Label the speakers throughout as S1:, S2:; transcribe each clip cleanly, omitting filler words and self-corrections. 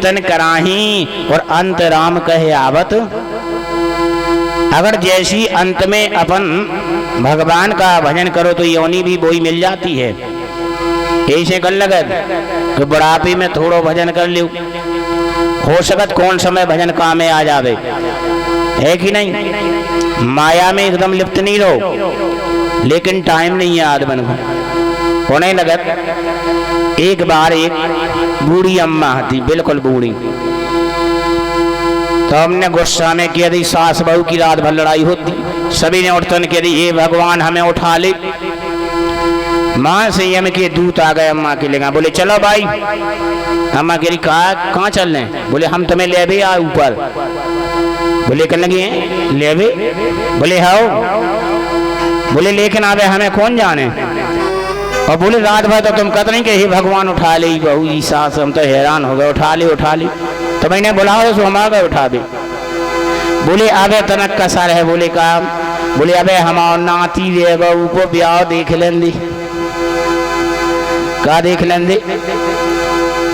S1: तन कराही और अंत राम कहे आवत। अगर जैसी अंत में अपन भगवान का भजन करो तो योनि भी वही मिल जाती है। ऐसे कर लगत कि बुढ़ापे में थोड़ो भजन कर लियो, हो सकत कौन समय भजन काम में आ जावे, है कि नहीं। माया में एकदम लिप्त नहीं रहो, लेकिन टाइम नहीं है आदमन को होने लगत। एक बार एक बूढ़ी अम्मा थी, बिल्कुल बूढ़ी, तो हमने गुस्सा में कह दी, सास बहू की रात भर लड़ाई होती, सभी ने उठतन कह दी ये भगवान हमें उठा ले। मां संयम के दूत आ गए अम्मा के लेगा, बोले चलो भाई। अम्मा कह रही कहाँ चल रहे? बोले हम तुम्हें ले भी आए ऊपर। बोले कहने लगे ले भी? बोले हाओ। बोले लेकिन आवे हमें कौन जाने। और बोले रात भर तो तुम कहते नहीं कि हे भगवान उठा ले बहू जी सास, हम तो हैरान हो गए, उठा ले उठा ले। तो मैंने बुलाओ तो हम आ गए उठा दे। बोले आवे तनक का सर है। बोले का? बोले अबे हमार नाती रे बहू को ब्याह देख लेंदी। का देख लेंदी?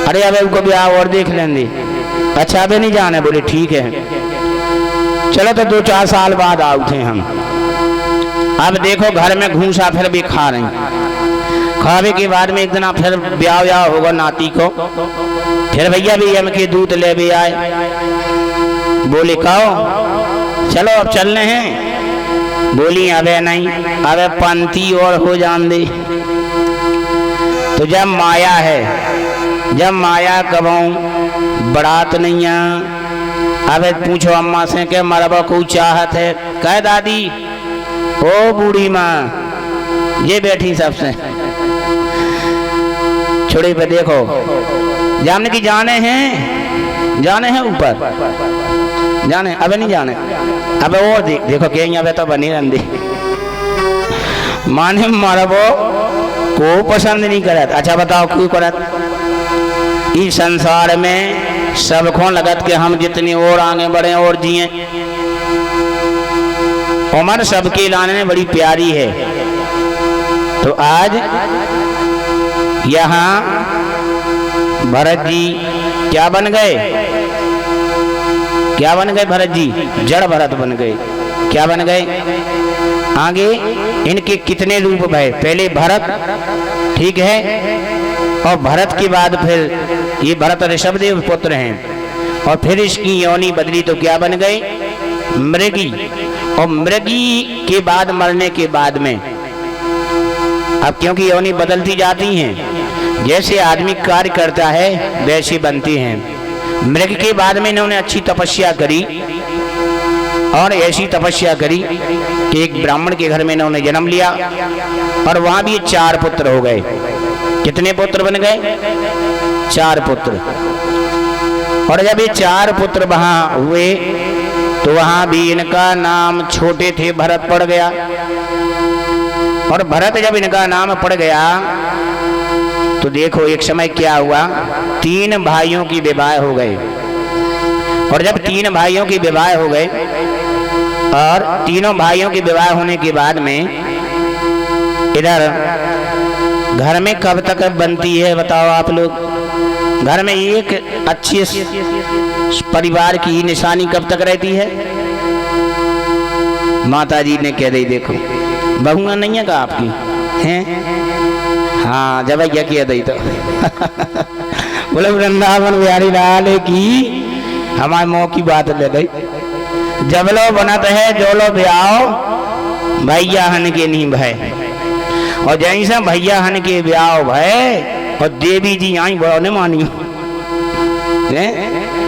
S1: अरे अबे उनको ब्याह और देख लेंदी। अच्छा अबे नहीं जाने। बोले ठीक है चलो। तो 2-4 साल बाद आउ थे हम। अब देखो घर में घूसा फिर भी खा रही। खावे के बाद में एक दिन फिर ब्याह होगा नाती को, फिर भैया भी यम के दूत ले भी आए। बोले कहो चलो अब चलने हैं। बोली अबे नहीं, अबे पंथी और हो जान दे। तो जब माया है, जब माया कबाऊ बरात नहीं है। अबे पूछो अम्मा से के मरबा को चाहत है? कह दादी ओ बूढ़ी माँ ये बैठी सबसे छोड़े पे देखो जाने की जाने हैं ऊपर जाने। अबे नहीं जाने। अबे वो देखो क्या अबे तो बनी रंदी माने मरबो को पसंद नहीं करत। अच्छा बताओ क्यों करत? इस संसार में सबको लगत कि हम जितनी और आगे बढ़े और जिए। उम्र सबके लाने में बड़ी प्यारी है। तो आज यहाँ भरत जी क्या बन गए? क्या बन गए भरत जी? जड़ भरत बन गए। क्या बन गए? आगे इनके कितने रूप भय? पहले भरत ठीक है, और भरत के बाद फिर ये भरत ऋषभदेव पुत्र हैं, और फिर इसकी योनि बदली तो क्या बन गए? मृगी। और मृगी के बाद मरने के बाद में अब क्योंकि योनि बदलती जाती हैं, जैसे आदमी कार्य करता है वैसे बनती हैं। मृग के बाद में इन्होंने अच्छी तपस्या करी, और ऐसी तपस्या करी कि एक ब्राह्मण के घर में इन्होंने जन्म लिया, और वहां भी 4 पुत्र हो गए। कितने पुत्र बन गए? 4 पुत्र। और जब ये 4 पुत्र वहां हुए तो वहां भी इनका नाम छोटे थे भरत पड़ गया। और भरत जब इनका नाम पड़ गया तो देखो एक समय क्या हुआ, 3 भाइयों की विवाह हो गए। और जब 3 भाइयों की विवाह हो गए, और तीनों भाइयों के विवाह होने के बाद में इधर घर में कब तक बनती है बताओ आप लोग? घर में एक अच्छे परिवार की निशानी कब तक रहती है? माता जी ने कह दी देखो बहुआ नहीं है का आपकी हैं? हाँ जब क्या किया दी तो बोले वृंदावन बिहारी लाल की हमारे मुँह की बात ले गई। जब लो बनत है जो लो ब्याह भैया हन के नहीं भय, और जैसे भैया हन के ब्याह भय और देवी जी आई बड़ो ने मानी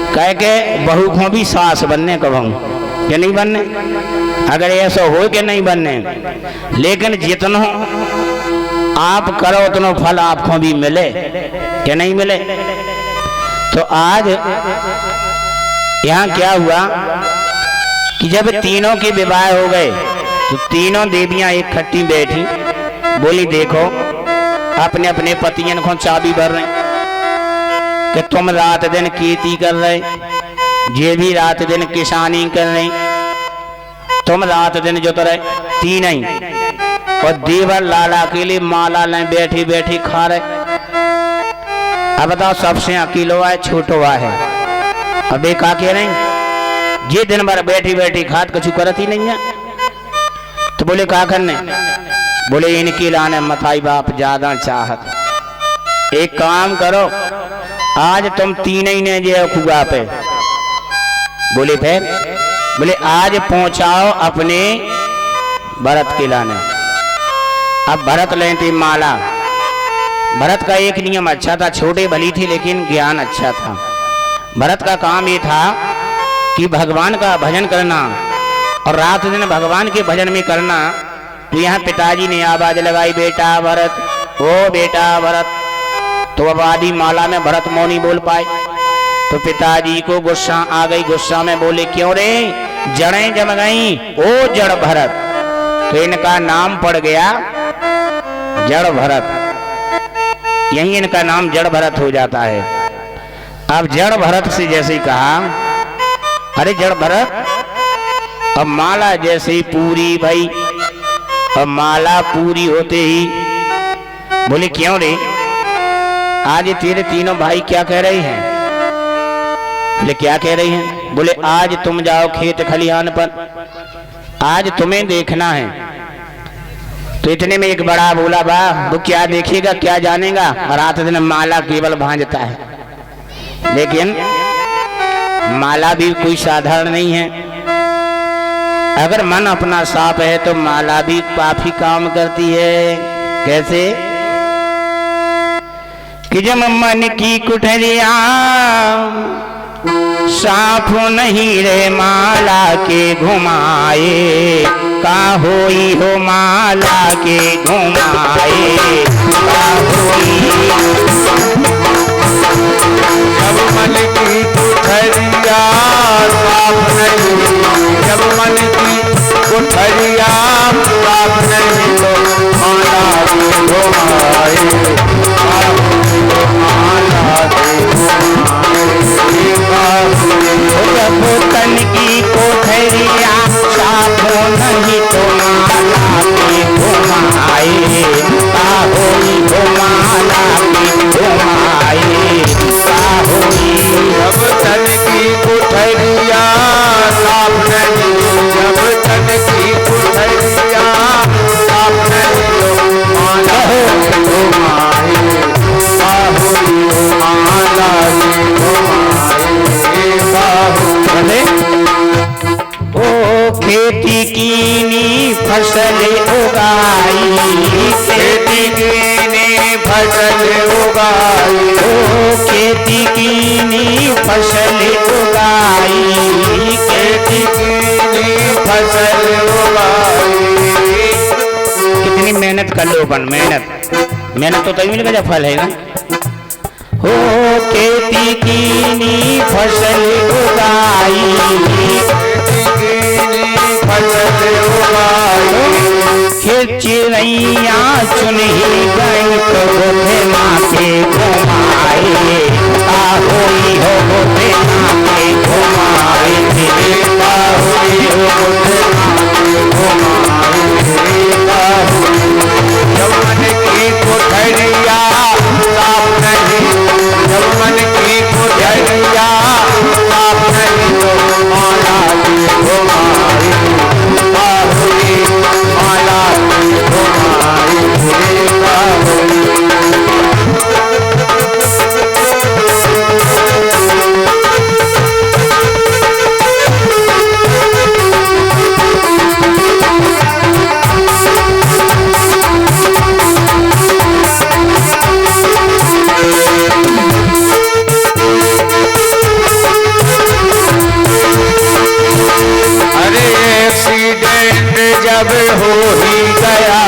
S1: कह के बहू को भी सास बनने कहूँ कि नहीं बनने। अगर ऐसा हो के नहीं बनने, लेकिन जितना आप करो उतना फल आपको भी मिले कि नहीं मिले। तो आज यहाँ क्या हुआ कि जब तीनों के विवाह हो गए तो तीनों देवियां एक खट्टी बैठी, बोली देखो अपने अपने पतियन को चाबी भर रहे कि तुम रात दिन खेती कर रहे, ये भी रात दिन किसानी कर रहे, तुम रात दिन जोत रहे, तीन ही। और देवर लाला के लिए माला लें बैठी बैठी खा रहे। अब बताओ सबसे अकेलो है छोटो है, अबे का कह रहे ये दिन भर बैठी बैठी खाद कछु करत ही नहीं है। तो बोले का करने, बोले इनकी लाने मथाई बाप ज्यादा चाहत। एक काम करो, आज तुम तीन ही ने जे खुआ पे। बोले फिर, बोले आज पहुंचाओ अपने भरत के लाने। अब भरत लेती माला। भरत का एक नियम अच्छा था, छोटे भली थी लेकिन ज्ञान अच्छा था। भरत का काम ये था कि भगवान का भजन करना और रात दिन भगवान के भजन में करना। तो यहाँ पिताजी ने आवाज लगाई, बेटा भरत, ओ बेटा भरत। तो अब आदि माला में भरत मौनी बोल पाए। तो पिताजी को गुस्सा आ गई, गुस्सा में बोले, क्यों रे, जड़ें जम गई, ओ जड़ भरत। तो इनका नाम पड़ गया जड़ भरत। यही इनका नाम जड़ भरत हो जाता है। अब जड़ भरत से जैसे ही कहा, अरे जड़ भरत, अब माला जैसे ही पूरी भाई। अब माला पूरी होते ही बोले, क्यों रे, आज तेरे तीनों भाई क्या कह रहे हैं? बोले क्या कह रही हैं? बोले आज तुम जाओ खेत खलिहान पर, आज तुम्हें देखना है। तो इतने में एक बड़ा बोला, वाह, वो क्या देखेगा, क्या जानेगा, रात दिन माला केवल भांजता है। लेकिन माला भी कोई साधारण नहीं है। अगर मन अपना साफ है तो माला भी काफी काम करती है। कैसे कि जब मन की कुठरिया साफ नहीं रे माला के घुमाए, का होई हो माला के घुमाए, का होई।
S2: जब मन की कुठरिया साफ नहीं, जब मन की कुठरिया साफ नहीं तो माला के घुमाए, माला के
S1: जब तन की कोठरिया साफ नहीं तो माला के घुमाए, का होई हो माला के घुमाए, का होई।
S2: जब तन की कुठरिया साफ नहीं, जब तन की कुठरिया साफ नहीं तो माला के घुमाए, का होई हो माला के घुमाए, का होई।
S1: ओ खेती कीनी फसल उगाई,
S2: खेती कीनी फसल उगाई,
S1: ओ खेती कीनी फसल उगाई,
S2: खेती कीनी फसल उगाई।
S1: कितनी मेहनत कर लो अपन, मेहनत तो तभी मिलेगा जब फल है ना। हो खेती कीनी फसल उगाई,
S2: फसल उगाई।
S1: फिर चिड़ैया चुन ही गई तो गोधे माँ के घुमाए, का होई हो गोधे माँ के घुमाए,
S2: का होई हो गोधे माँ के घुमाए, का होई। जब मन की कुठरिया साफ नहीं, जब मन की कुठरिया साफ नहीं तो माला के घुमाए, का होई माला के घुमाए, का होई। अरे एक्सीडेंट जब हो ही गया,